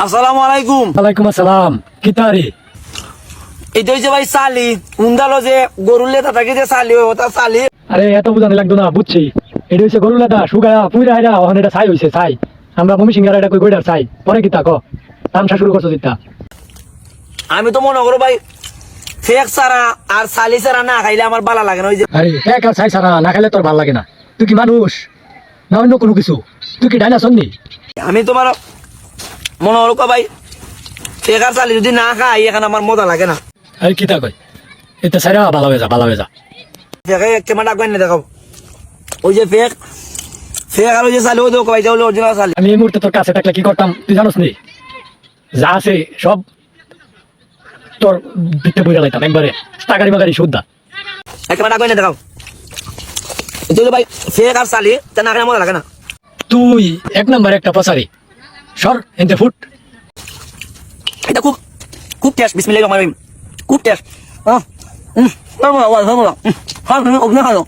আসসালামু আলাইকুম। ওয়ালাইকুম আসসালাম। কিতারি এটা হচ্ছে ভাই সালি উন্দালো যে গরুর লেতা থাকে যে সালি ওটা সালি। আরে এত বুঝানি লাগতো না, বুঝছি। এটা হচ্ছে গরু লেদা শুকায়া পুইরা হাইরা ওখানে এটা ছাই হইছে ছাই। আমরা ভূমি সিংহারা এটা কই গইডার ছাই পরে কিতা ক তামসা শুরু করছো দিতা। আমি তো মনে করো ভাই ফেক সারা আর সালি সারা না খাইলে আমার ভালো লাগে না। ওই যে আরে এক আর ছাই সারা না খাইলে তোর ভাল লাগে না? তুই কি মানুষ না অন্য কোনো কিছু? তুই কি ডাইনা শুননি? আমি তোমার মনে করো ভাই ফেক আর সালি যদি না খাই এখানে আমার মজা লাগে না। আরে কিতা কই এটা ছাইরা ভালো হয়ে যা ভালো হয়ে যা। ফেকে কেমন ডাকবেন না দেখাও। ওই যে ফেক ফেক আর ওই যে সালি ওই দেখো ভাই হলো অরিজিনাল সালি। আমি এই মুহূর্তে তোর কাছে থাকলে কি করতাম তুই জানোস নি? যা আছে সব তোর ভিতরে বইরা লাইতাম একবারে টাকারি মাগারি সুদ্ধা। কেমন ডাকবেন না দেখাও। এটা হলো ভাই ফেক আর সালি তা না খাইলে মজা লাগে না। তুই এক নম্বর একটা পচারি সর এনতে ফুট। এটা খুব খুব টেস্ট বিসমিল্লাহির রহমানির রহিম খুব টেস্ট। হ্যাঁ ভালো ভালো ভালো ভালো। হ্যাঁ অভিনয় ভালো।